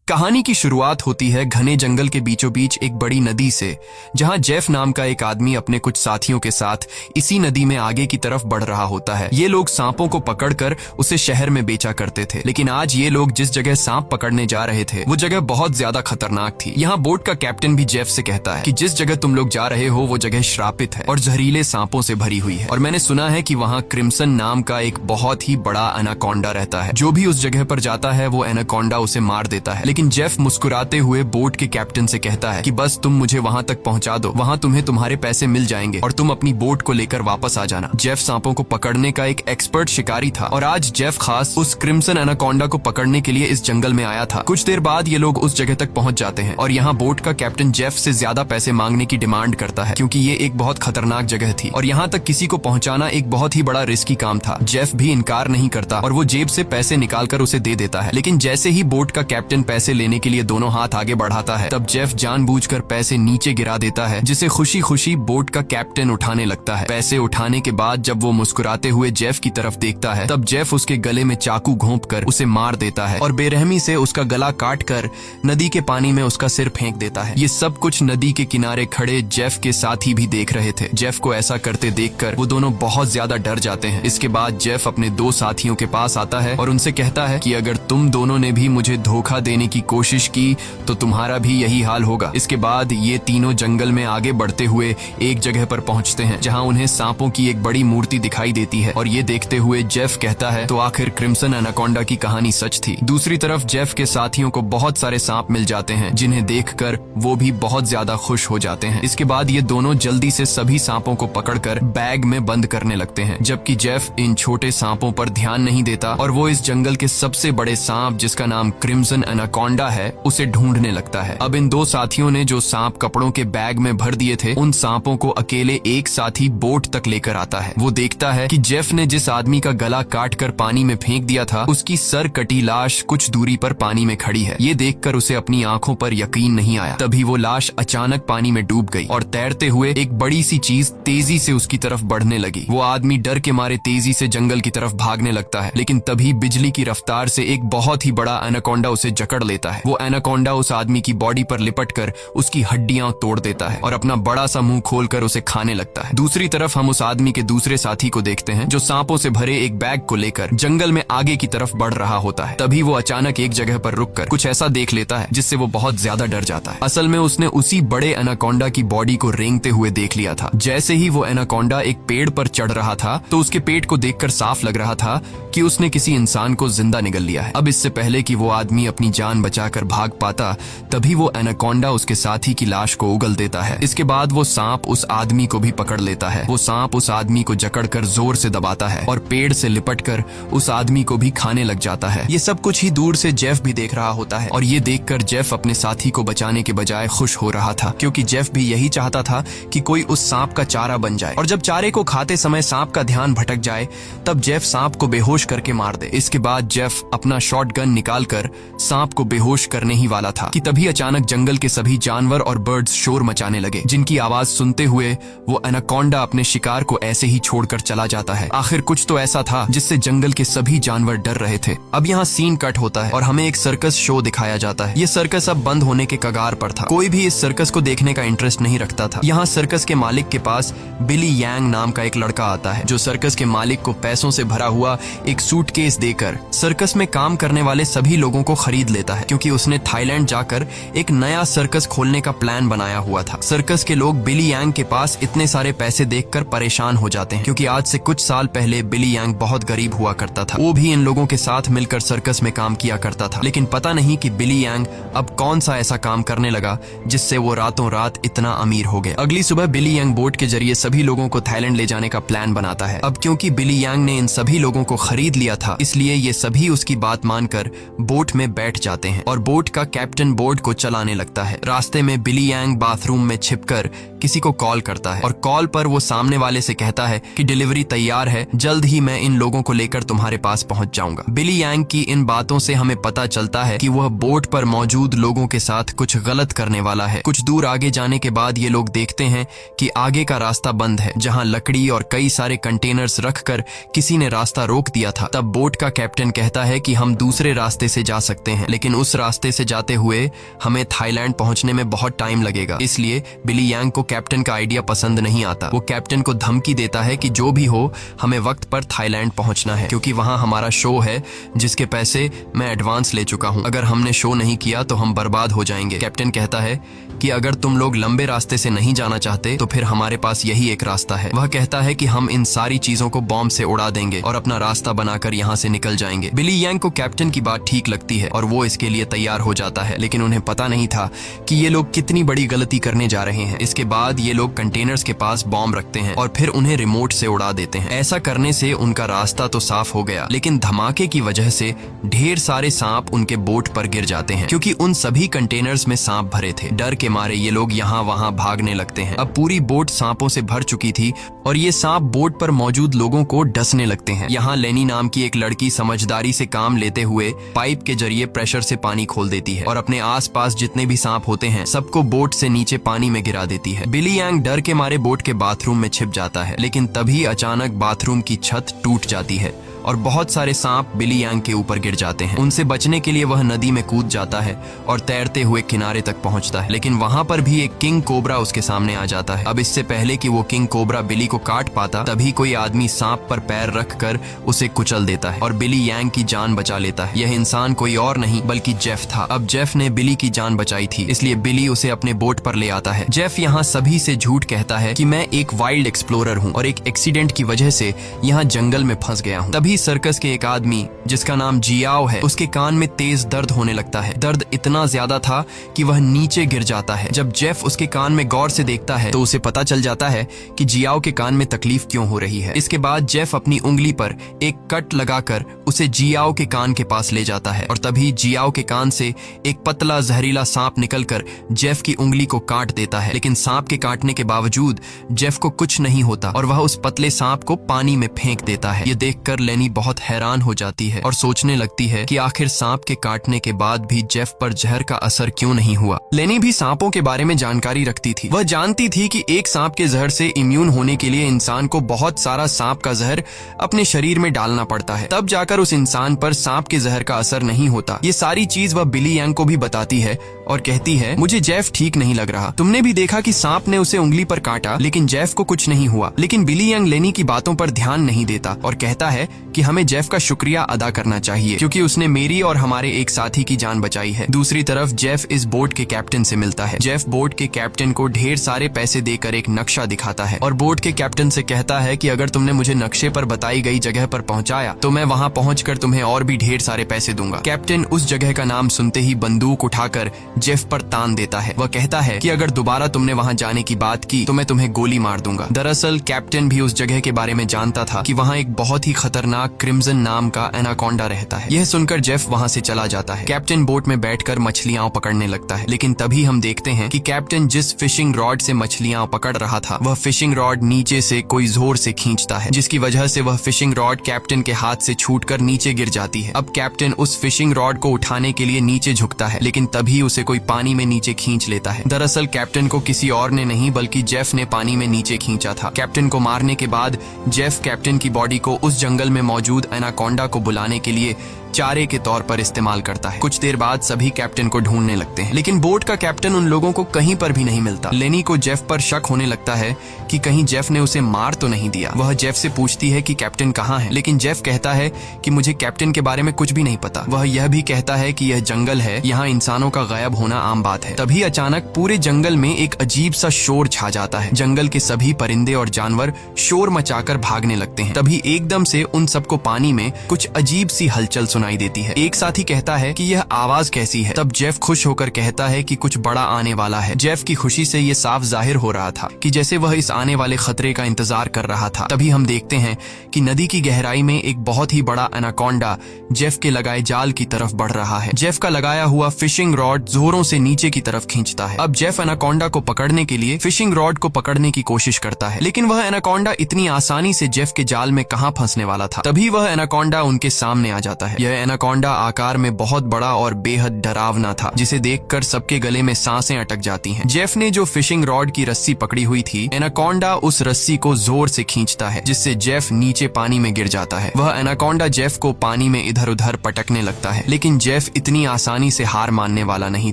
कहानी की शुरुआत होती है घने जंगल के बीचों बीच एक बड़ी नदी से, जहां जेफ नाम का एक आदमी अपने कुछ साथियों के साथ इसी नदी में आगे की तरफ बढ़ रहा होता है। ये लोग सांपों को पकड़कर उसे शहर में बेचा करते थे, लेकिन आज ये लोग जिस जगह सांप पकड़ने जा रहे थे वो जगह बहुत ज्यादा खतरनाक थी। यहाँ बोट का कैप्टन भी जेफ से कहता है कि जिस जगह तुम लोग जा रहे हो वो जगह श्रापित है और जहरीले सांपों से भरी हुई है, और मैंने सुना है कि वहाँ क्रिम्सन नाम का एक बहुत ही बड़ा एनाकोंडा रहता है। जो भी उस जगह पर जाता है वो एनाकोंडा उसे मार देता है। लेकिन जेफ मुस्कुराते हुए बोट के कैप्टन से कहता है कि बस तुम मुझे वहां तक पहुंचा दो, वहां तुम्हें तुम्हारे पैसे मिल जाएंगे और तुम अपनी बोट को लेकर वापस आ जाना। जेफ सांपों को पकड़ने का एक एक्सपर्ट शिकारी था और आज जेफ खास उस क्रिम्सन एनाकोंडा को पकड़ने के लिए इस जंगल में आया था। कुछ देर बाद ये लोग उस जगह तक पहुंच जाते हैं और यहाँ बोट का कैप्टन जेफ से ज्यादा पैसे मांगने की डिमांड करता है, क्योंकि ये एक बहुत खतरनाक जगह थी और यहाँ तक किसी को पहुंचाना एक बहुत ही बड़ा रिस्की काम था। जेफ भी इनकार नहीं करता और वो जेब से पैसे निकालकर उसे दे देता है। लेकिन जैसे ही बोट का कैप्टन पैसे लेने के लिए दोनों हाथ आगे बढ़ाता है, तब जेफ जानबूझकर पैसे नीचे गिरा देता है, जिसे खुशी खुशी बोट का कैप्टन उठाने लगता है। पैसे उठाने के बाद जब वो मुस्कुराते हुए जेफ की तरफ देखता है, तब जेफ उसके गले में चाकू घोंपकर उसे मार देता है और बेरहमी से उसका गला काटकर नदी के पानी में उसका सिर फेंक देता है। ये सब कुछ नदी के किनारे खड़े जेफ के साथी भी देख रहे थे। जेफ को ऐसा करते देखकर वो दोनों बहुत ज्यादा डर जाते हैं। इसके बाद जेफ अपने दो साथियों के पास आता है और उनसे कहता है कि अगर तुम दोनों ने भी मुझे धोखा देने की कोशिश की तो तुम्हारा भी यही हाल होगा। इसके बाद ये तीनों जंगल में आगे बढ़ते हुए एक जगह पर पहुंचते हैं, जहां उन्हें सांपों की एक बड़ी मूर्ति दिखाई देती है और ये देखते हुए जेफ कहता है तो आखिर क्रिम्सन एनाकोंडा की कहानी सच थी। दूसरी तरफ जेफ के साथियों को बहुत सारे सांप मिल जाते हैं, जिन्हें देखकर वो भी बहुत ज्यादा खुश हो जाते हैं। इसके बाद ये दोनों जल्दी से सभी सांपों को पकड़कर बैग में बंद करने लगते हैं, जबकि जेफ इन छोटे सांपों पर ध्यान नहीं देता और वो इस जंगल के सबसे बड़े सांप, जिसका नाम क्रिम्सन एनाकोंडा है, उसे ढूंढने लगता है। अब इन दो साथियों ने जो सांप कपड़ों के बैग में भर दिए थे, उन सांपों को अकेले एक साथी बोट तक लेकर आता है। वो देखता है कि जेफ ने जिस आदमी का गला काटकर पानी में फेंक दिया था, उसकी सर कटी लाश कुछ दूरी पर पानी में खड़ी है। ये देखकर उसे अपनी आंखों पर यकीन नहीं आया। तभी वो लाश अचानक पानी में डूब गई और तैरते हुए एक बड़ी सी चीज तेजी से उसकी तरफ बढ़ने लगी। वो आदमी डर के मारे तेजी से जंगल की तरफ भागने लगता है, लेकिन तभी बिजली की रफ्तार से एक बहुत ही बड़ा एनाकोंडा उसे जकड़ लेता है। वो एनाकोंडा उस आदमी की बॉडी पर लिपटकर उसकी हड्डियां तोड़ देता है और अपना बड़ा सा मुंह खोलकर उसे खाने लगता है। दूसरी तरफ हम उस आदमी के दूसरे साथी को देखते हैं, जो सांपों से भरे एक बैग को लेकर जंगल में आगे की तरफ बढ़ रहा होता है। तभी वो अचानक एक जगह पर रुककर कुछ ऐसा देख लेता है जिससे वो बहुत ज्यादा डर जाता है। असल में उसने उसी बड़े एनाकोंडा की बॉडी को रेंगते हुए देख लिया था। जैसे ही वो एनाकोंडा एक पेड़ पर चढ़ रहा था, तो उसके पेट को देखकर साफ लग रहा था कि उसने किसी इंसान को जिंदा निगल लिया है। अब इससे पहले कि वो आदमी अपनी जान बचाकर भाग पाता, तभी वो एनाकोंडा उसके साथी की लाश को उगल देता है। इसके बाद वो सांप उस आदमी को भी पकड़ लेता है। वो सांप उस आदमी को जकड़कर जोर से दबाता है और पेड़ से लिपटकर उस आदमी को भी खाने लग जाता है। ये सब कुछ ही दूर से जेफ भी देख रहा होता है और ये देखकर जेफ अपने साथी को बचाने के बजाय खुश हो रहा था, क्योंकि जेफ भी यही चाहता था कि कोई उस सांप का चारा बन जाए और जब चारे को खाते समय सांप का ध्यान भटक जाए, तब जेफ सांप को बेहोश करके मार दे। इसके बाद जेफ अपना शॉटगन निकालकर सांप को बेहोश करने ही वाला था कि तभी अचानक जंगल के सभी जानवर और बर्ड्स शोर मचाने लगे, जिनकी आवाज सुनते हुए वो एनाकोंडा अपने शिकार को ऐसे ही छोड़कर चला जाता है। आखिर कुछ तो ऐसा था जिससे जंगल के सभी जानवर डर रहे थे। अब यहाँ सीन कट होता है और हमें एक सर्कस शो दिखाया जाता है। ये सर्कस अब बंद होने के कगार पर था। कोई भी इस सर्कस को देखने का इंटरेस्ट नहीं रखता था। यहाँ सर्कस के मालिक के पास बिली यांग नाम का एक लड़का आता है, जो सर्कस के मालिक को पैसों से भरा हुआ एक सूटकेस देकर सर्कस में काम करने वाले सभी लोगों को खरीद लेता है, क्योंकि उसने थाईलैंड जाकर एक नया सर्कस खोलने का प्लान बनाया हुआ था। सर्कस के लोग बिली यांग के पास इतने सारे पैसे देखकर परेशान हो जाते हैं, क्योंकि आज से कुछ साल पहले बिली यांग बहुत गरीब हुआ करता था। वो भी इन लोगों के साथ मिलकर सर्कस में काम किया करता था, लेकिन पता नहीं कि बिली यांग अब कौन सा ऐसा काम करने लगा जिससे वो रातों रात इतना अमीर हो गया। अगली सुबह बिली यांग बोट के जरिए सभी लोगों को थाईलैंड ले जाने का प्लान बनाता है। अब क्योंकि बिली यांग ने इन सभी लोगों को खरीद लिया था, इसलिए ये सभी उसकी बात मानकर बोट में बैठ जाते हैं और बोट का कैप्टन बोट को चलाने लगता है। रास्ते में बिली यांग बाथरूम में छिपकर किसी को कॉल करता है और कॉल पर वो सामने वाले से कहता है कि डिलीवरी तैयार है, जल्द ही मैं इन लोगों को लेकर तुम्हारे पास पहुंच जाऊंगा। बिली यांग की इन बातों से हमें पता चलता है कि वह बोट पर मौजूद लोगों के साथ कुछ गलत करने वाला है। कुछ दूर आगे जाने के बाद ये लोग देखते हैं कि आगे का रास्ता बंद है, जहां लकड़ी और कई सारे कंटेनर्स रखकर किसी ने रास्ता रोक दिया था। तब बोट का कैप्टन कहता है कि हम दूसरे रास्ते से जा सकते हैं, लेकिन उस रास्ते से जाते हुए हमें थाईलैंड पहुंचने में बहुत टाइम लगेगा। इसलिए बिली यांग को कैप्टन का आइडिया पसंद नहीं आता। वो कैप्टन को धमकी देता है कि जो भी हो हमें वक्त पर थाईलैंड पहुंचना है, क्योंकि वहां हमारा शो है जिसके पैसे मैं एडवांस ले चुका हूं। अगर हमने शो नहीं किया तो हम बर्बाद हो जाएंगे। कैप्टन कहता है कि अगर तुम लोग लंबे रास्ते से नहीं जाना चाहते तो फिर हमारे पास यही एक रास्ता है। वह कहता है कि हम इन सारी चीजों को बॉम्ब से उड़ा देंगे और अपना रास्ता बनाकर यहाँ से निकल जाएंगे। बिली यांग को कैप्टन की बात ठीक लगती है और वो इसके लिए तैयार हो जाता है, लेकिन उन्हें पता नहीं था कि ये लोग कितनी बड़ी गलती करने जा रहे हैं। इसके बाद ये लोग कंटेनर्स के पास बॉम्ब रखते हैं और फिर उन्हें रिमोट से उड़ा देते हैं। ऐसा करने से उनका रास्ता तो साफ हो गया, लेकिन धमाके की वजह से ढेर सारे सांप उनके बोट पर गिर जाते हैं, क्योंकि उन सभी कंटेनर्स में सांप भरे थे। डर के मारे ये लोग यहाँ वहाँ भागने लगते हैं। अब पूरी बोट सांपों से भर चुकी थी और ये सांप बोट पर मौजूद लोगों को डसने लगते हैं। यहाँ लेनी नाम की एक लड़की समझदारी से काम लेते हुए पाइप के जरिए प्रेशर से पानी खोल देती है और अपने आसपास जितने भी सांप होते हैं सबको बोट से नीचे पानी में गिरा देती है। बिली यांग डर के मारे बोट के बाथरूम में छिप जाता है, लेकिन तभी अचानक बाथरूम की छत टूट जाती है और बहुत सारे सांप बिली यांग के ऊपर गिर जाते हैं। उनसे बचने के लिए वह नदी में कूद जाता है और तैरते हुए किनारे तक पहुंचता है, लेकिन वहां पर भी एक किंग कोबरा उसके सामने आ जाता है। अब इससे पहले कि वो किंग कोबरा बिली को काट पाता, तभी कोई आदमी सांप पर पैर रखकर उसे कुचल देता है और बिली यांग की जान बचा लेता है। यह इंसान कोई और नहीं बल्कि जेफ था। अब जेफ ने बिली की जान बचाई थी, इसलिए बिली उसे अपने बोट पर ले आता है। जेफ यहाँ सभी से झूठ कहता है कि मैं एक वाइल्ड एक्सप्लोरर हूँ और एक एक्सीडेंट की वजह से यहाँ जंगल में फंस गया हूँ। तभी सर्कस के एक आदमी जिसका नाम जियाओ है, उसके कान में तेज दर्द होने लगता है। दर्द इतना ज्यादा था कि वह नीचे गिर जाता है। जब जेफ उसके कान में गौर से देखता है तो उसे पता चल जाता है कि जियाओ के कान में तकलीफ क्यों हो रही है। इसके बाद जेफ अपनी उंगली पर एक कट लगाकर उसे जियाओ के कान के पास ले जाता है और तभी जियाओ के कान से एक पतला जहरीला सांप निकलकर जेफ की उंगली को काट देता है, लेकिन सांप के काटने के बावजूद जेफ को कुछ नहीं होता और वह उस पतले सांप को पानी में फेंक देता है। ये देखकर लेनी बहुत हैरान हो जाती है और सोचने लगती है कि आखिर सांप के काटने के बाद भी जेफ पर जहर का असर क्यों नहीं हुआ। लेनी भी सांपों के बारे में जानकारी रखती थी। वह जानती थी कि एक सांप के जहर से इम्यून होने के लिए इंसान को बहुत सारा सांप का जहर अपने शरीर में डालना पड़ता है, तब जाकर उस इंसान पर सांप के जहर का असर नहीं होता। ये सारी चीज वह बिली यांग को भी बताती है और कहती है, मुझे जेफ ठीक नहीं लग रहा। तुमने भी देखा कि सांप ने उसे उंगली पर काटा, लेकिन जेफ को कुछ नहीं हुआ। लेकिन बिली यांग लेनी की बातों पर ध्यान नहीं देता और कहता है कि हमें जेफ का शुक्रिया अदा करना चाहिए, क्योंकि उसने मेरी और हमारे एक साथी की जान बचाई है। दूसरी तरफ जेफ इस बोट के कैप्टन से मिलता है। जेफ बोट के कैप्टन को ढेर सारे पैसे देकर एक नक्शा दिखाता है और बोट के कैप्टन से कहता है कि अगर तुमने मुझे नक्शे पर बताई गई जगह पर पहुंचाया तो मैं वहां पहुंचकर तुम्हें और भी ढेर सारे पैसे दूंगा। कैप्टन उस जगह का नाम सुनते ही बंदूक उठाकर जेफ पर तान देता है। वह कहता है कि अगर दोबारा तुमने वहां जाने की बात की तो मैं तुम्हें गोली मार दूंगा। दरअसल कैप्टन भी उस जगह के बारे में जानता था कि वहां एक बहुत ही खतरनाक क्रिम्सन नाम का एनाकोंडा रहता है। यह सुनकर जेफ वहां से चला जाता है। कैप्टन बोट में बैठकर मछलियां पकड़ने लगता है, लेकिन तभी हम देखते हैं कि कैप्टन जिस फिशिंग रॉड से मछलियां पकड़ रहा था वह फिशिंग रॉड नीचे से कोई जोर से खींचता है, जिसकी वजह से वह फिशिंग रॉड कैप्टन के हाथ से छूटकर नीचे गिर जाती है। अब कैप्टन उस फिशिंग रॉड को उठाने के लिए नीचे झुकता है, लेकिन तभी उसे कोई पानी में नीचे खींच लेता है। दरअसल कैप्टन को किसी और ने नहीं बल्कि जेफ ने पानी में नीचे खींचा था। कैप्टन को मारने के बाद जेफ कैप्टन की बॉडी को उस जंगल में मौजूद एनाकोंडा को बुलाने के लिए चारे के तौर पर इस्तेमाल करता है। कुछ देर बाद सभी कैप्टन को ढूंढने लगते हैं, लेकिन बोट का कैप्टन उन लोगों को कहीं पर भी नहीं मिलता। लेनी को जेफ पर शक होने लगता है कि कहीं जेफ ने उसे मार तो नहीं दिया। वह जेफ से पूछती है कि कैप्टन कहाँ है, लेकिन जेफ कहता है कि मुझे कैप्टन के बारे में कुछ भी नहीं पता। वह यह भी कहता है कि यह जंगल है, यहाँ इंसानों का गायब होना आम बात है। तभी अचानक पूरे जंगल में एक अजीब सा शोर छा जाता है। जंगल के सभी परिंदे और जानवर शोर मचाकर भागने लगते हैं। तभी एकदम से उन सबको पानी में कुछ अजीब सी हलचल सुनाई देती है। एक साथी कहता है कि यह आवाज कैसी है। तब जेफ खुश होकर कहता है कि कुछ बड़ा आने वाला है। जेफ की खुशी से ये साफ जाहिर हो रहा था कि जैसे वह इस आने वाले खतरे का इंतजार कर रहा था। तभी हम देखते हैं कि नदी की गहराई में एक बहुत ही बड़ा एनाकोंडा जेफ के लगाए जाल की तरफ बढ़ रहा है। जेफ का लगाया हुआ फिशिंग रॉड जोरों से नीचे की तरफ खींचता है। अब जेफ एनाकोंडा को पकड़ने के लिए फिशिंग रॉड को पकड़ने की कोशिश करता है, लेकिन वह एनाकोंडा इतनी आसानी से जेफ के जाल में कहां फंसने वाला था। तभी वह एनाकोंडा उनके सामने आ जाता है। यह वह एनाकोंडा आकार में बहुत बड़ा और बेहद डरावना था, जिसे देखकर सबके गले में सांसें अटक जाती हैं। जेफ ने जो फिशिंग रॉड की रस्सी पकड़ी हुई थी, एनाकोंडा उस रस्सी को जोर से खींचता है, जिससे जेफ नीचे पानी में गिर जाता है। वह एनाकोंडा जेफ को पानी में इधर उधर पटकने लगता है, लेकिन जेफ इतनी आसानी से हार मानने वाला नहीं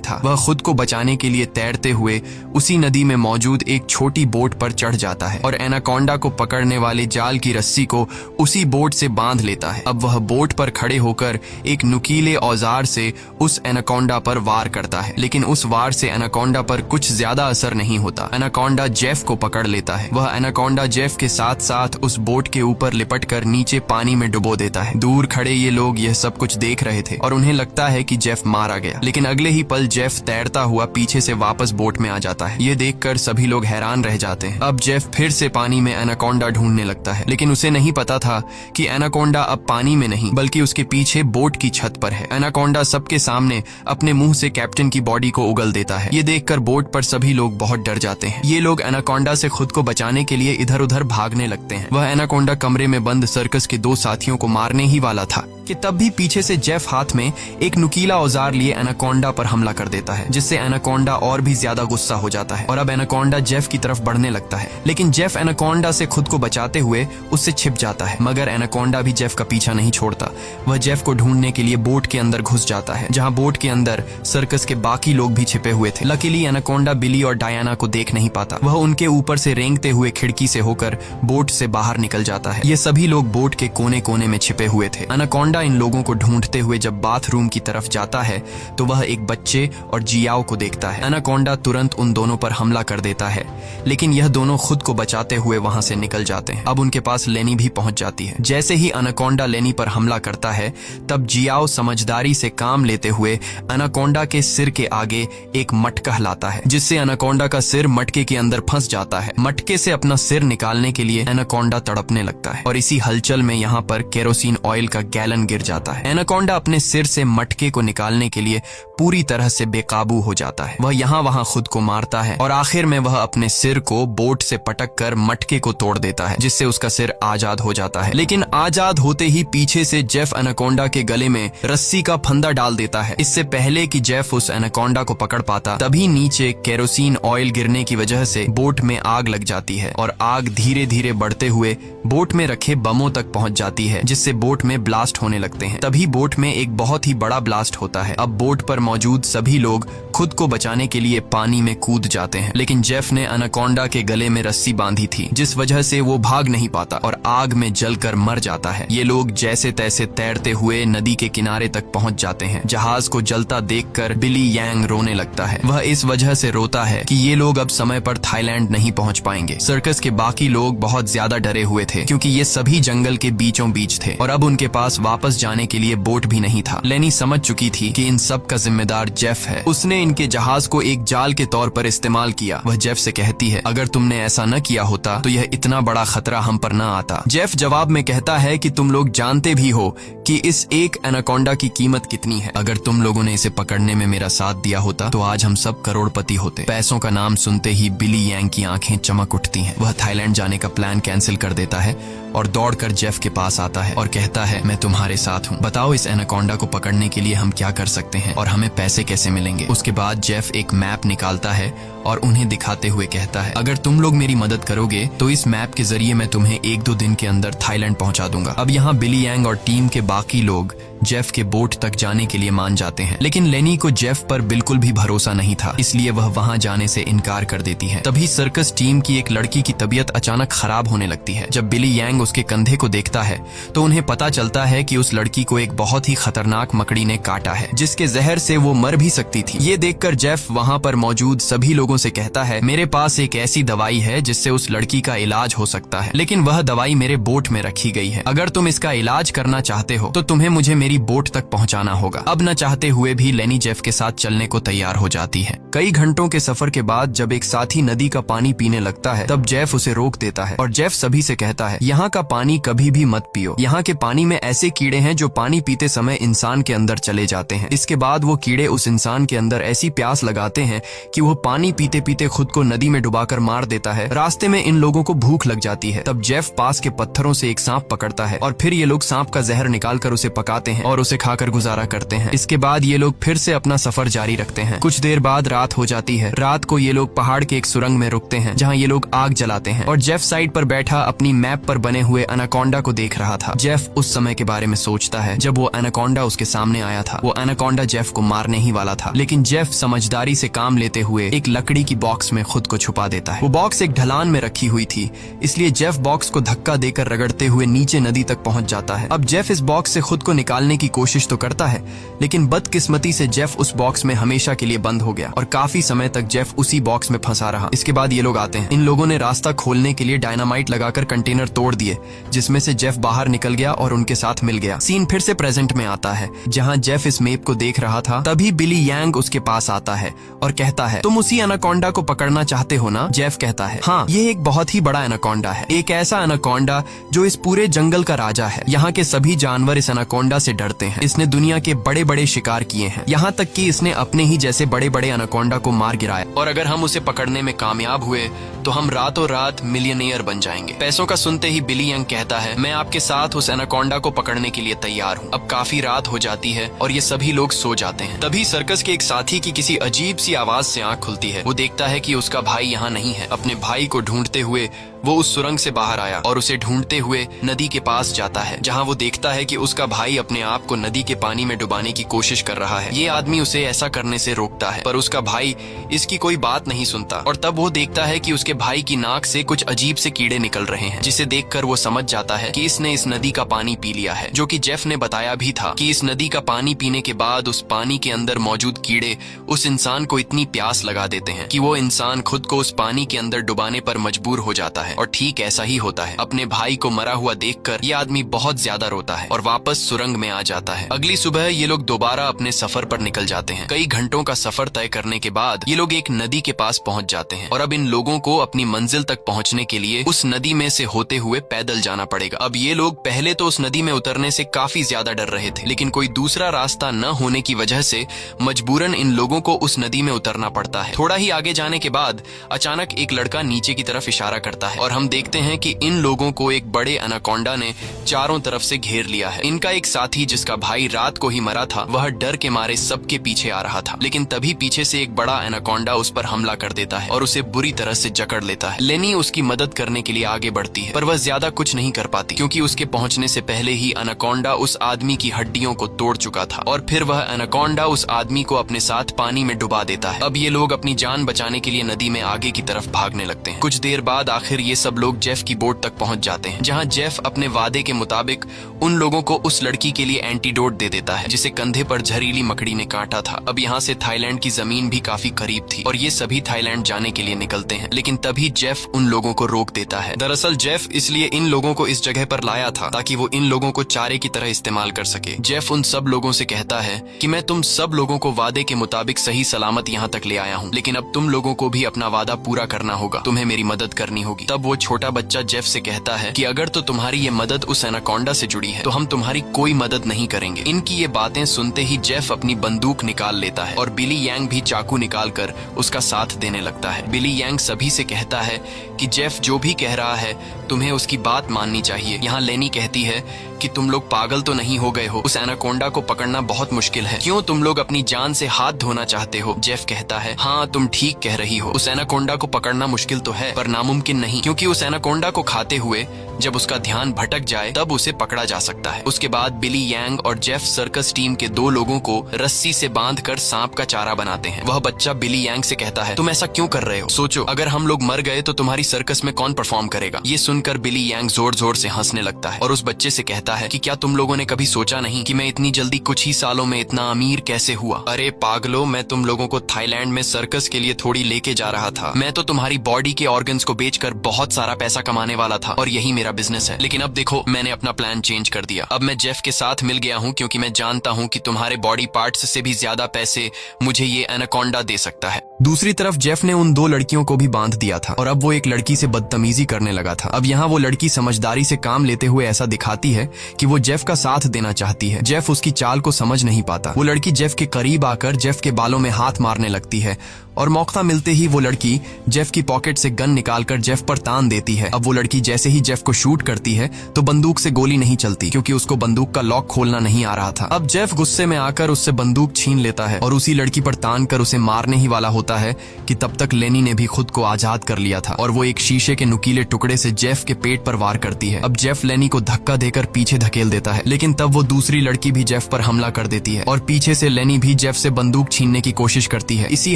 था। वह खुद को बचाने के लिए तैरते हुए उसी नदी में मौजूद एक छोटी बोट पर चढ़ जाता है और एनाकोंडा को पकड़ने वाले जाल की रस्सी को उसी बोट से बांध लेता है। अब वह बोट पर खड़े होकर एक नुकीले औजार से उस एनाकोंडा पर वार करता है, लेकिन उस वार से एनाकोंडा पर कुछ ज्यादा असर नहीं होता। एनाकोंडा जेफ को पकड़ लेता है। वह एनाकोंडा जेफ के साथ साथ उस बोट के ऊपर लिपटकर नीचे पानी में डुबो देता है। दूर खड़े ये लोग यह सब कुछ देख रहे थे और उन्हें लगता है कि जेफ मारा गया, लेकिन अगले ही पल जेफ तैरता हुआ पीछे से वापस बोट में आ जाता है। ये देखकर सभी लोग हैरान रह जाते हैं। अब जेफ फिर से पानी में एनाकोंडा ढूंढने लगता है, लेकिन उसे नहीं पता था कि एनाकोंडा अब पानी में नहीं बल्कि उसके पीछे बोट की छत पर है। एनाकोंडा सबके सामने अपने मुंह से कैप्टन की बॉडी को उगल देता है। ये देखकर बोट पर सभी लोग बहुत डर जाते हैं। ये लोग एनाकोंडा से खुद को बचाने के लिए इधर उधर भागने लगते हैं। वह एनाकोंडा कमरे में बंद सर्कस के 2 साथियों को मारने ही वाला था कि तब भी पीछे से जेफ हाथ में एक नुकीला औजार लिए एनाकोंडा पर हमला कर देता है, जिससे एनाकोंडा और भी ज्यादा गुस्सा हो जाता है और अब एनाकोंडा जेफ की तरफ बढ़ने लगता है। लेकिन जेफ एनाकोंडा से खुद को बचाते हुए उससे छिप जाता है, मगर एनाकोंडा भी जेफ का पीछा नहीं छोड़ता। वह जेफ को ढूंढने के लिए बोट के अंदर घुस जाता है, जहां बोट के अंदर सर्कस के बाकी लोग भी छिपे हुए थे। लकीली एनाकोंडा बिली और डायना को देख नहीं पाता। वह उनके ऊपर से रेंगते हुए खिड़की से होकर बोट से बाहर निकल जाता है। ये सभी लोग बोट के कोने कोने में छिपे हुए थे। एनाकोंडा इन लोगों को ढूंढते हुए जब बाथरूम की तरफ जाता है तो वह एक बच्चे और जियाओ को देखता है। एनाकोंडा तुरंत उन दोनों पर हमला कर देता है, लेकिन यह दोनों खुद को बचाते हुए वहां से निकल जाते हैं। अब उनके पास लेनी भी पहुंच जाती है। जैसे ही एनाकोंडा लेनी पर हमला करता है, तब जियाओ समझदारी से काम लेते हुए एनाकोंडा के सिर के आगे एक मटका लाता है, जिससे एनाकोंडा का सिर मटके के अंदर फंस जाता है। मटके से अपना सिर निकालने के लिए एनाकोंडा तड़पने लगता है और इसी हलचल में यहाँ पर केरोसिन ऑयल का गैलन गिर जाता है। एनाकोंडा अपने सिर से मटके को निकालने के लिए पूरी तरह से बेकाबू हो जाता है। वह यहाँ वहां खुद को मारता है और आखिर में वह अपने सिर को बोट से पटक कर मटके को तोड़ देता है, जिससे उसका सिर आजाद हो जाता है। लेकिन आजाद होते ही पीछे से जेफ एनाकोंडा के गले में रस्सी का फंदा डाल देता है। इससे पहले कि जेफ उस एनाकोंडा को पकड़ पाता, तभी नीचे केरोसिन ऑयल गिरने की वजह से बोट में आग लग जाती है और आग धीरे धीरे बढ़ते हुए बोट में रखे बमों तक पहुंच जाती है, जिससे बोट में ब्लास्ट होने लगते हैं। तभी बोट में एक बहुत ही बड़ा ब्लास्ट होता है। अब बोट पर मौजूद सभी लोग खुद को बचाने के लिए पानी में कूद जाते हैं, लेकिन जेफ ने एनाकोंडा के गले में रस्सी बांधी थी, जिस वजह से वो भाग नहीं पाता और आग में जलकर मर जाता है। ये लोग जैसे तैसे तैरते हुए नदी के किनारे तक पहुंच जाते हैं। जहाज को जलता देखकर बिली यांग रोने लगता है। वह इस वजह से रोता है कि ये लोग अब समय पर थाईलैंड नहीं पहुंच पाएंगे। सर्कस के बाकी लोग बहुत ज्यादा डरे हुए थे, क्योंकि ये सभी जंगल के बीचों बीच थे और अब उनके पास वापस जाने के लिए बोट भी नहीं था। लेनी समझ चुकी थी कि इन सब का जिम्मेदार जेफ है। उसने इनके जहाज को एक जाल के तौर पर इस्तेमाल किया। वह जेफ से कहती है, अगर तुमने ऐसा न किया होता तो यह इतना बड़ा खतरा हम पर न आता। जेफ जवाब में कहता है कि तुम लोग जानते भी हो कि इस एक एनाकोंडा की कीमत कितनी है। अगर तुम लोगों ने इसे पकड़ने में मेरा साथ दिया होता तो आज हम सब करोड़पति होते। पैसों का नाम सुनते ही बिली यांग की आंखें चमक उठती हैं। वह थाईलैंड जाने का प्लान कैंसिल कर देता है और दौड़कर जेफ के पास आता है और कहता है, मैं तुम्हारे साथ हूँ। बताओ इस एनाकोंडा को पकड़ने के लिए हम क्या कर सकते हैं और हमें पैसे कैसे मिलेंगे। उसके बाद जेफ एक मैप निकालता है और उन्हें दिखाते हुए कहता है, अगर तुम लोग मेरी मदद करोगे तो इस मैप के जरिए मैं तुम्हें 1-2 दिन के अंदर थाईलैंड पहुंचा दूंगा। अब यहाँ बिली यांग और टीम के बाकी लोग जेफ के बोट तक जाने के लिए मान जाते हैं, लेकिन लेनी को जेफ पर बिल्कुल भी भरोसा नहीं था, इसलिए वह वहां जाने से इनकार कर देती है। तभी सर्कस टीम की एक लड़की की तबीयत अचानक खराब होने लगती है। जब बिली यांग उसके कंधे को देखता है तो उन्हें पता चलता है कि उस लड़की को एक बहुत ही खतरनाक मकड़ी ने काटा है, जिसके जहर से वो मर भी सकती थी। ये देखकर जेफ वहां पर मौजूद सभी लोगों से कहता है, मेरे पास एक ऐसी दवाई है जिससे उस लड़की का इलाज हो सकता है, लेकिन वह दवाई मेरे बोट में रखी गई है। अगर तुम इसका इलाज करना चाहते हो तो तुम्हें मुझे मेरी बोट तक पहुंचाना होगा। अब न चाहते हुए भी लेनी जेफ के साथ चलने को तैयार हो जाती है। कई घंटों के सफर के बाद जब एक साथी नदी का पानी पीने लगता है, तब जेफ उसे रोक देता है और जेफ सभी से कहता है, यहाँ का पानी कभी भी मत पियो। यहाँ के पानी में ऐसे कीड़े हैं जो पानी पीते समय इंसान के अंदर चले जाते हैं। इसके बाद वो कीड़े उस इंसान के अंदर ऐसी प्यास लगाते हैं कि वो पानी पीते पीते खुद को नदी में डुबाकर मार देता है। रास्ते में इन लोगों को भूख लग जाती है। तब जेफ पास के पत्थरों से एक सांप पकड़ता है और फिर ये लोग सांप का जहर निकालकर उसे पकाते हैं और उसे खाकर गुजारा करते हैं। इसके बाद ये लोग फिर से अपना सफर जारी रखते हैं। कुछ देर बाद रात हो जाती है। रात को ये लोग पहाड़ के एक सुरंग में रुकते हैं जहाँ ये लोग आग जलाते हैं और जेफ साइड पर बैठा अपनी मैप पर बने हुए एनाकोंडा को देख रहा था। जेफ उस समय के बारे में सोचता है जब वो एनाकोंडा उसके सामने आया था। वो एनाकोंडा जेफ को मारने ही वाला था, लेकिन जेफ समझदारी से काम लेते हुए एक लकड़ी की बॉक्स में खुद को छुपा देता है। वो बॉक्स एक ढलान में रखी हुई थी, इसलिए जेफ बॉक्स को धक्का देकर रगड़ते हुए नीचे नदी तक पहुंच जाता है। अब जेफ इस बॉक्स से खुद को निकालने की कोशिश तो करता है, लेकिन बदकिस्मती से जेफ उस बॉक्स में हमेशा के लिए बंद हो गया और काफी समय तक जेफ उसी बॉक्स में फंसा रहा। इसके बाद ये लोग आते हैं। इन लोगों ने रास्ता खोलने के लिए डायनामाइट लगाकर कंटेनर तोड़ दिए, जिसमें से जेफ बाहर निकल गया और उनके साथ मिल गया। सीन फिर से प्रेजेंट में आता है जहाँ जेफ इस मैप को देख रहा था। तभी बिली यांग उसके पास आता है और कहता है, तुम उसी एनाकोंडा को पकड़ना चाहते हो ना? जेफ कहता है, हाँ, ये एक बहुत ही बड़ा एनाकोंडा है, एक ऐसा एनाकोंडा जो इस पूरे जंगल का राजा है। यहाँ के सभी जानवर इस एनाकोंडा से डरते हैं। इसने दुनिया के बड़े बड़े शिकार किए हैं, यहाँ तक कि इसने अपने ही जैसे बड़े बड़े एनाकोंडा को मार गिराया, और अगर हम उसे पकड़ने में कामयाब हुए तो हम रातों रात मिलियनेयर बन जाएंगे। पैसों का सुनते ही बिली यंग कहता है, मैं आपके साथ उस एनाकोंडा को पकड़ने के लिए तैयार हूँ। अब काफी रात हो जाती है और ये सभी लोग सो जाते हैं। तभी सर्कस के एक साथी की किसी अजीब सी आवाज से आंख खुलती है। वो देखता है कि उसका भाई यहाँ नहीं है। अपने भाई को ढूंढते हुए वो उस सुरंग से बाहर आया और उसे ढूंढते हुए नदी के पास जाता है, जहाँ वो देखता है कि उसका भाई अपने आप को नदी के पानी में डुबाने की कोशिश कर रहा है। ये आदमी उसे ऐसा करने से रोकता है, पर उसका भाई इसकी कोई बात नहीं सुनता। और तब वो देखता है कि उसके भाई की नाक से कुछ अजीब से कीड़े निकल रहे हैं, जिसे देखकर वो समझ जाता है कि इसने इस नदी का पानी पी लिया है। जो कि जेफ ने बताया भी था कि इस नदी का पानी पीने के बाद उस पानी के अंदर मौजूद कीड़े उस इंसान को इतनी प्यास लगा देते हैं कि वो इंसान खुद को उस पानी के अंदर डुबाने पर मजबूर हो जाता है। और ठीक ऐसा ही होता है। अपने भाई को मरा हुआ देखकर ये आदमी बहुत ज्यादा रोता है और वापस सुरंग में आ जाता है। अगली सुबह ये लोग दोबारा अपने सफर पर निकल जाते हैं। कई घंटों का सफर तय करने के बाद ये लोग एक नदी के पास पहुंच जाते हैं और अब इन लोगों को अपनी मंजिल तक पहुंचने के लिए उस नदी में से होते हुए पैदल जाना पड़ेगा। अब ये लोग पहले तो उस नदी में उतरने से काफी ज्यादा डर रहे थे, लेकिन कोई दूसरा रास्ता न होने की वजह से मजबूरन इन लोगों को उस नदी में उतरना पड़ता है। थोड़ा ही आगे जाने के बाद अचानक एक लड़का नीचे की तरफ इशारा करता है और हम देखते हैं कि इन लोगों को एक बड़े एनाकोंडा ने चारों तरफ से घेर लिया है। इनका एक साथी जिसका भाई रात को ही मरा था, वह डर के मारे सबके पीछे आ रहा था, लेकिन तभी पीछे से एक बड़ा एनाकोंडा उस पर हमला कर देता है और उसे बुरी तरह से जकड़ लेता है। लेनी उसकी मदद करने के लिए आगे बढ़ती है, पर वह ज्यादा कुछ नहीं कर पाती क्योंकि उसके पहुंचने से पहले ही एनाकोंडा उस आदमी की हड्डियों को तोड़ चुका था और फिर वह एनाकोंडा उस आदमी को अपने साथ पानी में डुबा देता है। अब ये लोग अपनी जान बचाने के लिए नदी में आगे की तरफ भागने लगते हैं। कुछ देर बाद आखिर ये सब लोग जेफ की बोट तक पहुंच जाते हैं, जहां जेफ अपने वादे के मुताबिक उन लोगों को उस लड़की के लिए एंटीडोट दे देता है जिसे कंधे पर जहरीली मकड़ी ने काटा था। अब यहाँ से थाईलैंड की जमीन भी काफी करीब थी और ये सभी थाईलैंड जाने के लिए निकलते हैं, लेकिन तभी जेफ उन लोगों को रोक देता है। दरअसल जेफ इसलिए इन लोगों को इस जगह पर लाया था ताकि वो इन लोगों को चारे की तरह इस्तेमाल कर सके। जेफ उन सब लोगों से कहता है कि मैं तुम सब लोगों को वादे के मुताबिक सही सलामत यहाँ तक ले आया हूँ, लेकिन अब तुम लोगों को भी अपना वादा पूरा करना होगा, तुम्हें मेरी मदद करनी होगी। तब वो छोटा बच्चा जेफ से कहता है कि अगर तो तुम्हारी ये मदद उस एनाकोंडा से जुड़ी है तो हम तुम्हारी कोई मदद नहीं करेंगे। इनकी ये बातें सुनते ही जेफ अपनी बंदूक निकाल लेता है और बिली यांग भी चाकू निकालकर उसका साथ देने लगता है। बिली यांग सभी से कहता है कि जेफ जो भी कह रहा है तुम्हें उसकी बात माननी चाहिए। यहाँ लेनी कहती है कि तुम लोग पागल तो नहीं हो गए हो, उस एनाकोंडा को पकड़ना बहुत मुश्किल है, क्यों तुम लोग अपनी जान से हाथ धोना चाहते हो? जेफ कहता है, हाँ तुम ठीक कह रही हो, उस एनाकोंडा को पकड़ना मुश्किल तो है पर नामुमकिन नहीं, क्योंकि उस एनाकोंडा को खाते हुए जब उसका ध्यान भटक जाए तब उसे पकड़ा जा सकता है। उसके बाद बिली यांग और जेफ सर्कस टीम के 2 लोगों को रस्सी से बांधकर सांप का चारा बनाते हैं। वह बच्चा बिली यांग से कहता है, तुम ऐसा क्यों कर रहे हो? सोचो अगर हम लोग मर गए तो तुम्हारी सर्कस में कौन परफॉर्म करेगा? ये सुनकर बिली यांग जोर जोर से हंसने लगता है और उस बच्चे से कहता है कि क्या तुम लोगों ने कभी सोचा नहीं कि मैं इतनी जल्दी कुछ ही सालों में इतना अमीर कैसे हुआ? अरे पागलो, मैं तुम लोगों को थाईलैंड में सर्कस के लिए थोड़ी लेके जा रहा था। मैं तो तुम्हारी बॉडी के ऑर्गन्स को बेचकर बहुत सारा पैसा कमाने वाला था और यही मेरा बिजनेस है, लेकिन अब देखो मैंने अपना प्लान चेंज कर दिया। अब मैं जेफ के साथ मिल गया हूँ क्योंकि मैं जानता हूँ कि तुम्हारे बॉडी पार्ट्स से भी ज्यादा पैसे मुझे ये एनाकोंडा दे सकता है। दूसरी तरफ जेफ ने उन 2 लड़कियों को भी बांध दिया था और अब वो एक लड़की से बदतमीजी करने लगा था। अब यहाँ वो लड़की समझदारी से काम लेते हुए ऐसा दिखाती है कि वो जेफ का साथ देना चाहती है। जेफ उसकी चाल को समझ नहीं पाता। वो लड़की जेफ के करीब आकर जेफ के बालों में हाथ मारने लगती है और मौका मिलते ही वो लड़की जेफ की पॉकेट से गन निकालकर जेफ पर तान देती है। अब वो लड़की जैसे ही जेफ को शूट करती है तो बंदूक से गोली नहीं चलती, क्योंकि उसको बंदूक का लॉक खोलना नहीं आ रहा था। अब जेफ गुस्से में आकर उससे बंदूक छीन लेता है और उसी लड़की पर तान कर उसे मारने ही वाला होता है कि तब तक लेनी ने भी खुद को आजाद कर लिया था और वो एक शीशे के नुकीले टुकड़े से जेफ के पेट पर वार करती है। अब जेफ लेनी को धक्का देकर पीछे धकेल देता है, लेकिन तब वो दूसरी लड़की भी जेफ पर हमला कर देती है और पीछे से लेनी भी जेफ से बंदूक छीनने की कोशिश करती है। इसी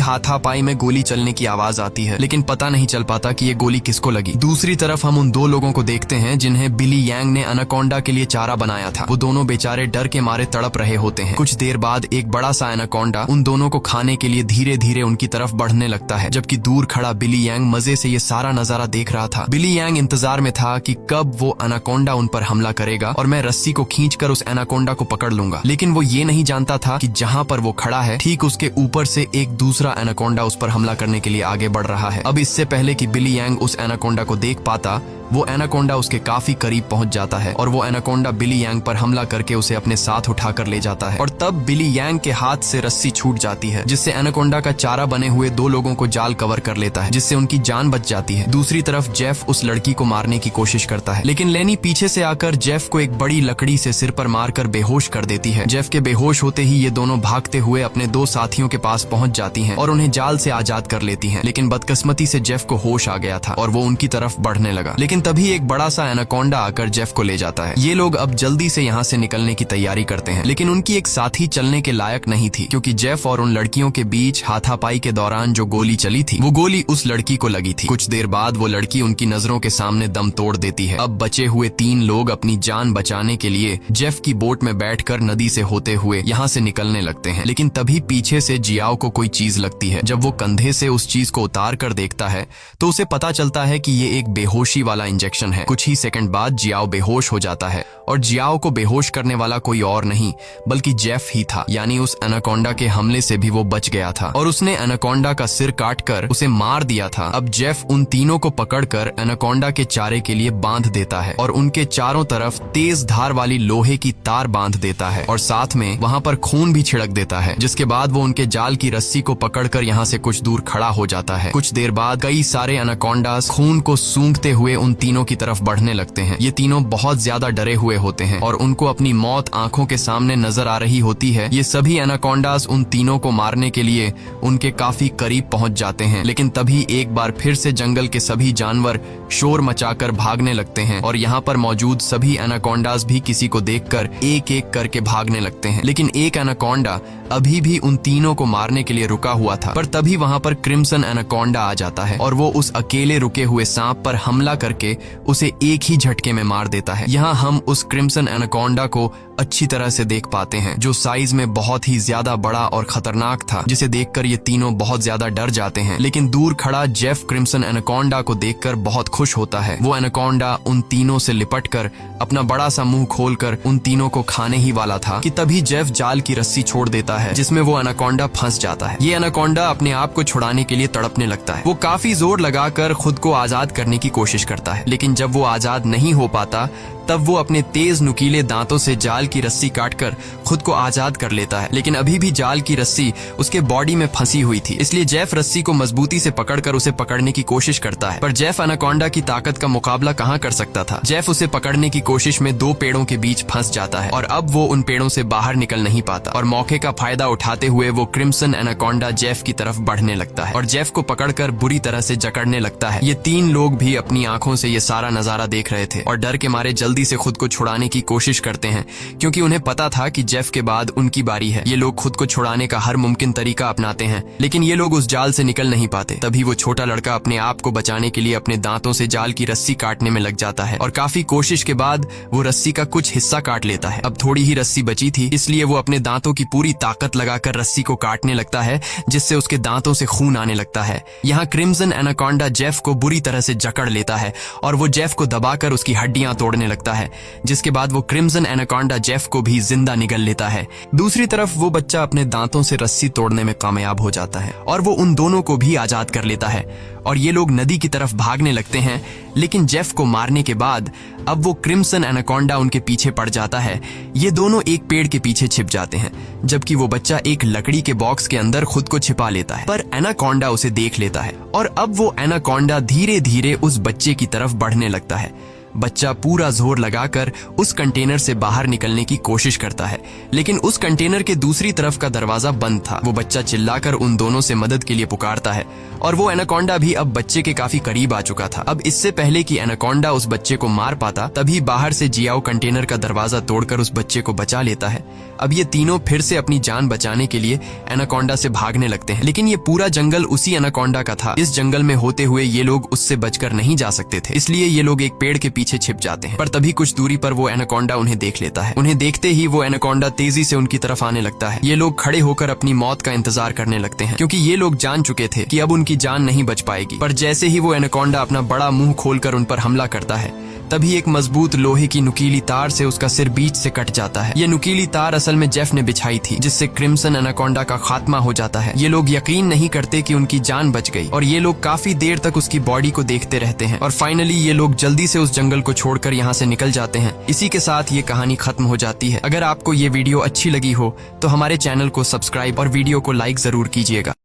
हाथापाई में गोली चलने की आवाज आती है, लेकिन पता नहीं चल पाता कि ये गोली किसको लगी। दूसरी तरफ हम उन दो लोगों को देखते हैं जिन्हें बिली यांग ने एनाकोंडा के लिए चारा बनाया था। वो दोनों बेचारे डर के मारे तड़प रहे होते हैं। कुछ देर बाद एक बड़ा सा एनाकोंडा उन दोनों को खाने के लिए धीरे धीरे उनकी तरफ बढ़ने लगता है, जबकि दूर खड़ा बिली यांग मजे से ये सारा नजारा देख रहा था। बिली यांग इंतजार में था कि कब वो एनाकोंडा उन पर हमला करेगा और मैं रस्सी को खींचकर उस एनाकोंडा को पकड़ लूंगा। लेकिन वो ये नहीं जानता था कि जहां पर वो खड़ा है ठीक उसके ऊपर से एक दूसरा एनाकोंडा उस पर हमला करने के लिए आगे बढ़ रहा है। अब इससे पहले कि बिली यांग उस एनाकोंडा को देख पाता, वो एनाकोंडा उसके काफी करीब पहुंच जाता है और वो एनाकोंडा बिली यांग पर हमला करके उसे अपने साथ उठाकर ले जाता है। और तब बिली यांग के हाथ से रस्सी छूट जाती है, जिससे एनाकोंडा का चारा बने हुए दो लोगों को जाल कवर कर लेता है, जिससे उनकी जान बच जाती है। दूसरी तरफ जेफ उस लड़की को मारने की कोशिश करता है, लेकिन लेनी पीछे से आकर जेफ को एक बड़ी लकड़ी से सिर पर मारकर बेहोश कर देती है। जेफ के बेहोश होते ही ये दोनों भागते हुए अपने दो साथियों के पास पहुंच जाती हैं और उन्हें जाल से आजाद कर लेती हैं। लेकिन बदकिस्मती से जेफ को होश आ गया था और वो उनकी तरफ बढ़ने लगा, लेकिन तभी एक बड़ा सा एनाकोंडा आकर जेफ को ले जाता है। ये लोग अब जल्दी से यहाँ से निकलने की तैयारी करते हैं, लेकिन उनकी एक साथी चलने के लायक नहीं थी, क्योंकि जेफ और उन लड़कियों के बीच हाथापाई के दौरान जो गोली चली थी वो गोली उस लड़की को लगी थी। कुछ देर बाद वो लड़की उनकी नजरों के सामने दम तोड़ देती है। अब बचे हुए तीन लोग अपनी जान बचाने के लिए जेफ की बोट में बैठकर नदी से होते हुए यहाँ से निकलने लगते हैं, लेकिन तभी पीछे से जियाओ को कोई चीज लगती है। जब वो कंधे से उस चीज को उतार कर देखता है तो उसे पता चलता है कि ये एक बेहोशी वाला इंजेक्शन है। कुछ ही सेकंड बाद जियाओ बेहोश हो जाता है और जियाओ को बेहोश करने वाला कोई और नहीं बल्कि जेफ ही था, यानी उस एनाकोंडा के हमले से भी वो बच गया था और उसने एनाकोंडा का सिर काटकर उसे मार दिया था। अब जेफ उन तीनों को पकड़कर एनाकोंडा के चारे के लिए बांध देता है और उनके चारों तरफ तेज धार वाली लोहे की तार बांध देता है और साथ में वहां पर खून भी छिड़क देता है, जिसके बाद वो उनके जाल की रस्सी को पकड़कर यहाँ से कुछ दूर खड़ा हो जाता है। कुछ देर बाद कई सारे एनाकोंडास खून को सूंघते हुए उन तीनों की तरफ बढ़ने लगते हैं। ये तीनों बहुत ज्यादा डरे हुए होते हैं और उनको अपनी मौत आंखों के सामने नजर आ रही होती है। ये सभी एनाकोंडास उन तीनों को मारने के लिए उनके काफी करीब पहुंच जाते हैं, लेकिन तभी एक बार फिर से जंगल के सभी जानवर शोर मचाकर भागने लगते हैं और यहाँ पर मौजूद सभी एनाकोंडास भी किसी को देखकर एक एक करके भागने लगते हैं। लेकिन एक एनाकोंडा अभी भी उन तीनों को मारने के लिए रुका हुआ था, पर तभी वहां पर क्रिम्सन एनाकोंडा आ जाता है और वो उस अकेले रुके हुए सांप पर हमला करके उसे एक ही झटके में मार देता है। यहाँ हम उस क्रिम्सन एनाकोंडा को अच्छी तरह से देख पाते हैं, जो साइज में बहुत ही ज्यादा बड़ा और खतरनाक था, जिसे देखकर ये तीनों बहुत ज्यादा डर जाते हैं। लेकिन दूर खड़ा जेफ क्रिम्सन एनाकोंडा को देखकर बहुत खुश होता है। वो एनाकोंडा उन तीनों से लिपटकर अपना बड़ा सा मुंह खोलकर उन तीनों को खाने ही वाला था कि तभी जेफ जाल की रस्सी छोड़ देता है, जिसमें वो एनाकोंडा फंस जाता है। ये एनाकोंडा अपने आप को छुड़ाने के लिए तड़पने लगता है। वो काफी जोर लगाकर खुद को आजाद करने की कोशिश करता है, लेकिन जब वो आजाद नहीं हो पाता तब वो अपने तेज नुकीले दांतों से जाल की रस्सी काटकर खुद को आजाद कर लेता है। लेकिन अभी भी जाल की रस्सी उसके बॉडी में फंसी हुई थी, इसलिए जेफ रस्सी को मजबूती से पकड़कर उसे पकड़ने की कोशिश करता है, पर जेफ एनाकोंडा की ताकत का मुकाबला कहाँ कर सकता था। जेफ उसे पकड़ने की कोशिश में दो पेड़ों के बीच फंस जाता है और अब वो उन पेड़ों से बाहर निकल नहीं पाता और मौके का फायदा उठाते हुए वो क्रिम्सन एनाकोंडा जेफ की तरफ बढ़ने लगता है और जेफ को पकड़कर बुरी तरह से जकड़ने लगता है। ये तीन लोग भी अपनी आंखों से ये सारा नजारा देख रहे थे और डर के मारे जल्दी से खुद को छुड़ाने की कोशिश करते हैं, क्योंकि उन्हें पता था कि जेफ के बाद उनकी बारी है। ये लोग खुद को छुड़ाने का हर मुमकिन तरीका अपनाते हैं, लेकिन ये लोग उस जाल से निकल नहीं पाते। तभी वो छोटा लड़का अपने आप को बचाने के लिए अपने दांतों से जाल की रस्सी काटने में लग जाता है और काफी कोशिश के बाद वो रस्सी का कुछ हिस्सा काट लेता है। अब थोड़ी ही रस्सी बची थी, इसलिए वो अपने दांतों की पूरी ताकत लगाकर रस्सी को काटने लगता है, जिससे उसके दांतों से खून आने लगता है। यहाँ क्रिम्सन एनाकोंडा जेफ को बुरी तरह से जकड़ लेता है और वो जेफ को दबाकर उसकी हड्डियां तोड़ने लगता है। लगता है, जिसके बाद वो क्रिम्सन एनाकोंडा जेफ को भी जिंदा निगल लेता है। दूसरी तरफ वो बच्चा अपने दांतों से रस्सी तोड़ने में कामयाब हो जाता है और वो उन दोनों को भी आजाद कर लेता है और ये लोग नदी की तरफ भागने लगते हैं। लेकिन जेफ को मारने के बाद अब वो क्रिम्सन एनाकोंडा उनके पीछे पड़ जाता है। ये दोनों एक पेड़ के पीछे छिप जाते हैं, जबकि वो बच्चा एक लकड़ी के बॉक्स के अंदर खुद को छिपा लेता है। पर एनाकोंडा उसे देख लेता है और अब वो एनाकोंडा धीरे धीरे उस बच्चे की तरफ बढ़ने लगता है। बच्चा पूरा जोर लगाकर उस कंटेनर से बाहर निकलने की कोशिश करता है, लेकिन उस कंटेनर के दूसरी तरफ का दरवाजा बंद था। वो बच्चा चिल्लाकर उन दोनों से मदद के लिए पुकारता है और वो एनाकोंडा भी अब बच्चे के काफी करीब आ चुका था। अब इससे पहले कि एनाकोंडा उस बच्चे को मार पाता, तभी बाहर से जियाओ कंटेनर का दरवाजा तोड़कर उस बच्चे को बचा लेता है। अब ये तीनों फिर से अपनी जान बचाने के लिए एनाकोंडा से भागने लगते हैं, लेकिन ये पूरा जंगल उसी एनाकोंडा का था। इस जंगल में होते हुए ये लोग उससे बचकर नहीं जा सकते थे, इसलिए ये लोग एक पेड़ के पीछे छिप जाते हैं। पर तभी कुछ दूरी पर वो एनाकोंडा उन्हें देख लेता है। उन्हें देखते ही वो एनाकोंडा तेजी से उनकी तरफ आने लगता है। ये लोग खड़े होकर अपनी मौत का इंतजार करने लगते हैं, क्योंकि ये लोग जान चुके थे कि अब उनकी जान नहीं बच पाएगी। पर जैसे ही वो एनाकोंडा अपना बड़ा मुंह खोलकर उन पर हमला करता है, तभी एक मजबूत लोहे की नुकीली तार से उसका सिर बीच से कट जाता है। ये नुकीली तार असल में जेफ ने बिछाई थी, जिससे क्रिम्सन एनाकोंडा का खात्मा हो जाता है। ये लोग यकीन नहीं करते कि उनकी जान बच गई और ये लोग काफी देर तक उसकी बॉडी को देखते रहते हैं और फाइनली ये लोग जल्दी से उस जंगल को छोड़कर यहाँ से निकल जाते हैं। इसी के साथ ये कहानी खत्म हो जाती है। अगर आपको ये वीडियो अच्छी लगी हो तो हमारे चैनल को सब्सक्राइब और वीडियो को लाइक जरूर कीजिएगा।